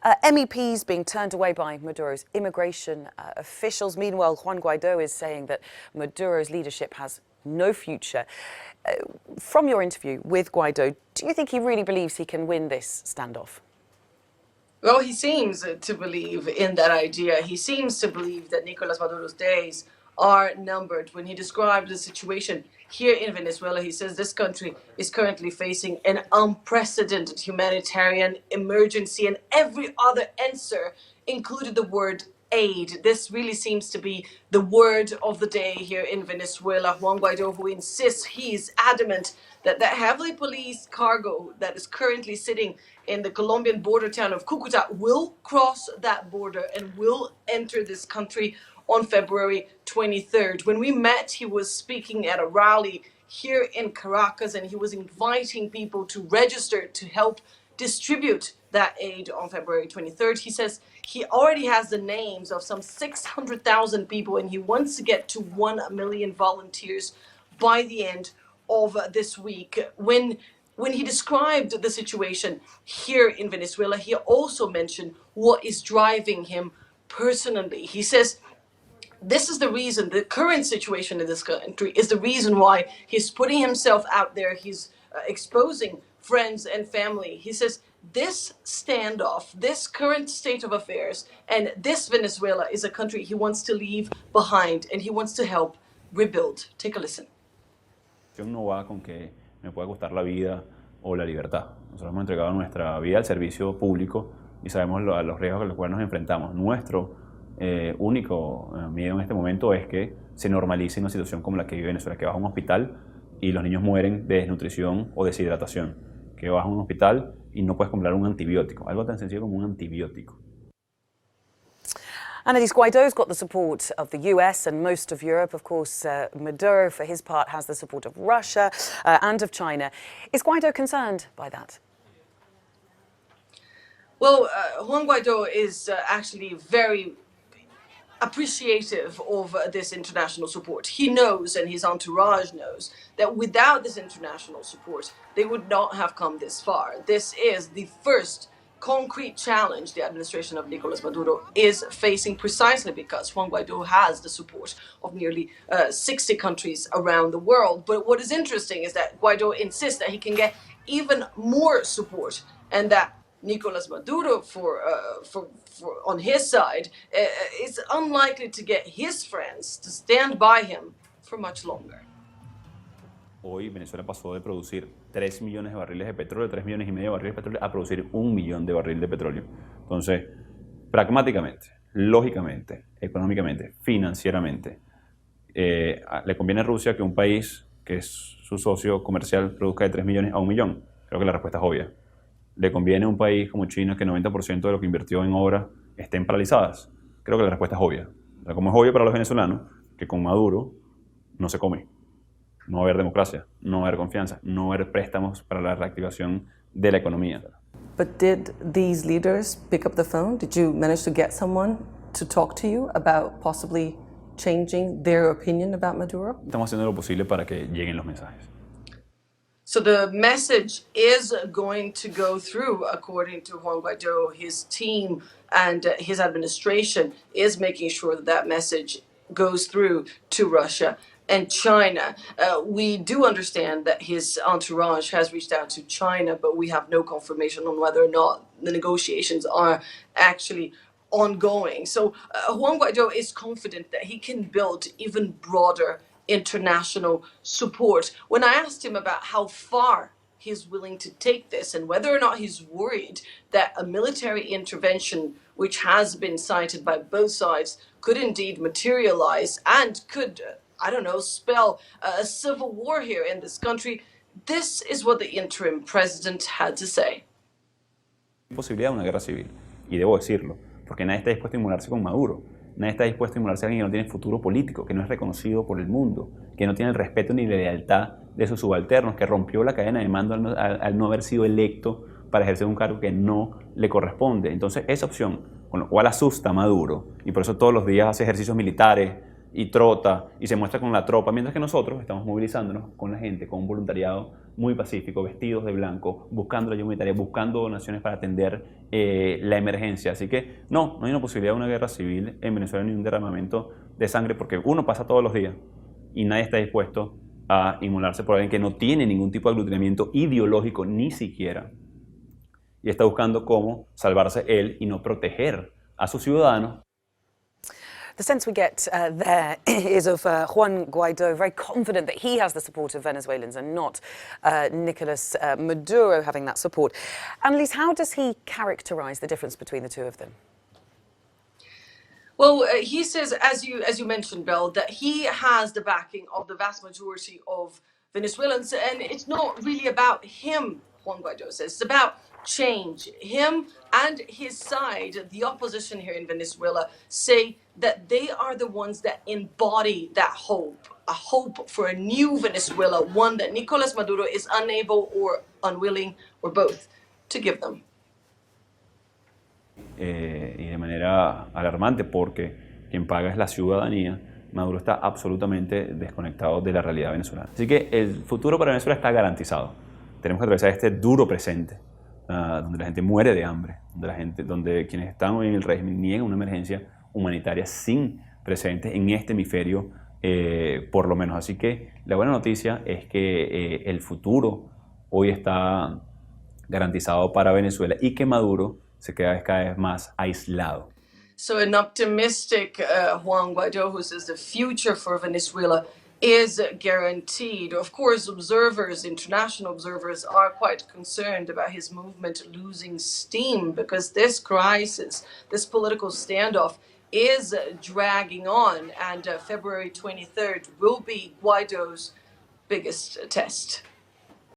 MEPs being turned away by Maduro's immigration officials. Meanwhile, Juan Guaidó is saying that Maduro's leadership has no future. From your interview with Guaidó, do you think he really believes he can win this standoff? Well, he seems to believe in that idea. He seems to believe that Nicolas Maduro's days are numbered. When he described the situation here in Venezuela, he says this country is currently facing an unprecedented humanitarian emergency, and every other answer included the word aid. This really seems to be the word of the day here in Venezuela. Juan Guaidó, who insists, he's adamant that that heavily policed cargo that is currently sitting in the Colombian border town of Cucuta will cross that border and will enter this country on February 23rd. When we met, he was speaking at a rally here in Caracas, and he was inviting people to register to help distribute that aid on February 23rd. He says he already has the names of some 600,000 people, and he wants to get to 1 million volunteers by the end of this week. When he described the situation here in Venezuela, he also mentioned what is driving him personally. He says this is the reason, the current situation in this country is the reason why he's putting himself out there. He's exposing friends and family. He says this standoff, this current state of affairs, and this Venezuela is a country he wants to leave behind, and he wants to help rebuild. Take a listen. No va con que me pueda costar la vida o la libertad. Nosotros hemos entregado nuestra vida al servicio público y sabemos los riesgos a los cuales nos enfrentamos. Nuestro único miedo en este momento es que se normalice una situación como la que vive Venezuela, que vas a un hospital y los niños mueren de desnutrición o deshidratación, que vas a un hospital y no puedes comprar un antibiótico, algo tan sencillo como un antibiótico. Anelise, Guaidó's got the support of the US and most of Europe. Of course, Maduro, for his part, has the support of Russia and of China. Is Guaidó concerned by that? Well, Juan Guaidó is actually very appreciative of this international support. He knows, and his entourage knows, that without this international support, they would not have come this far. This is the first concrete challenge the administration of Nicolas Maduro is facing, precisely because Juan Guaidó has the support of nearly 60 countries around the world. But what is interesting is that Guaidó insists that he can get even more support, and that Nicolas Maduro, on his side, is unlikely to get his friends to stand by him for much longer. Hoy Venezuela pasó de producir 3 millones de barriles de petróleo, 3 millones y medio de barriles de petróleo, a producir 1 millón de barriles de petróleo. Entonces, pragmáticamente, lógicamente, económicamente, financieramente, le conviene a Rusia que un país que es su socio comercial produzca de 3 millones a 1 millón. Creo que la respuesta es obvia. ¿Le conviene a un país como China que 90% de lo que invirtió en obras estén paralizadas? Creo que la respuesta es obvia. O sea, como es obvio para los venezolanos que con Maduro no se come. No va a haber democracia, no va a haber confianza, no va a haber préstamos para la reactivación de la economía. But did these leaders pick up the phone? Did you manage to get someone to talk to you about possibly changing their opinion about Maduro? Estamos haciendo lo posible para que lleguen los mensajes. So the message is going to go through, according to Juan Guaidó. His team and his administration is making sure that that message goes through to Russia and China. We do understand that his entourage has reached out to China, but we have no confirmation on whether or not the negotiations are actually ongoing. So Juan Guaidó is confident that he can build even broader international support. When I asked him about how far he's willing to take this and whether or not he's worried that a military intervention, which has been cited by both sides, could indeed materialize and could, I don't know, spell a civil war here in this country, this is what the interim president had to say. Posibilidad de una guerra civil, y debo decirlo, porque nadie está dispuesto a inmolarse con Maduro. Nadie está dispuesto a inmolarse a alguien que no tiene futuro político, que no es reconocido por el mundo, que no tiene el respeto ni la lealtad de sus subalternos, que rompió la cadena de mando al no haber sido electo para ejercer un cargo que no le corresponde. Entonces, esa opción, con lo cual asusta a Maduro, y por eso todos los días hace ejercicios militares y trota y se muestra con la tropa, mientras que nosotros estamos movilizándonos con la gente, con un voluntariado muy pacífico, vestidos de blanco, buscando la ayuda humanitaria, buscando donaciones para atender la emergencia. Así que no hay una posibilidad de una guerra civil en Venezuela ni un derramamiento de sangre, porque uno pasa todos los días y nadie está dispuesto a inmolarse por alguien que no tiene ningún tipo de aglutinamiento ideológico ni siquiera, y está buscando cómo salvarse él y no proteger a sus ciudadanos. The sense we get there is of Juan Guaidó, very confident that he has the support of Venezuelans and not Nicolas Maduro having that support. Annelise, how does he characterise the difference between the two of them? Well, he says, as you mentioned, Bill, that he has the backing of the vast majority of Venezuelans, and it's not really about him, Juan Guaidó says. It's about change. Him and his side, the opposition here in Venezuela, say that they are the ones that embody that hope, a hope for a new Venezuela, one that Nicolas Maduro is unable or unwilling or both to give them. Y de manera alarmante, porque quien paga es la ciudadanía. Maduro está absolutamente desconectado de la realidad venezolana. Así que el futuro para Venezuela está garantizado. Tenemos que atravesar este duro presente, donde la gente muere de hambre, donde quienes están en el régimen niegan una emergencia humanitaria sin precedentes en este hemisferio, por lo menos. Así que la buena noticia es que el futuro hoy está garantizado para Venezuela y que Maduro se queda cada vez más aislado. So an optimistic Juan Guaidó, who says the future for Venezuela is guaranteed. Of course, observers, international observers, are quite concerned about his movement losing steam, because this crisis, this political standoff, is dragging on, and February 23rd will be Guaidó's biggest test.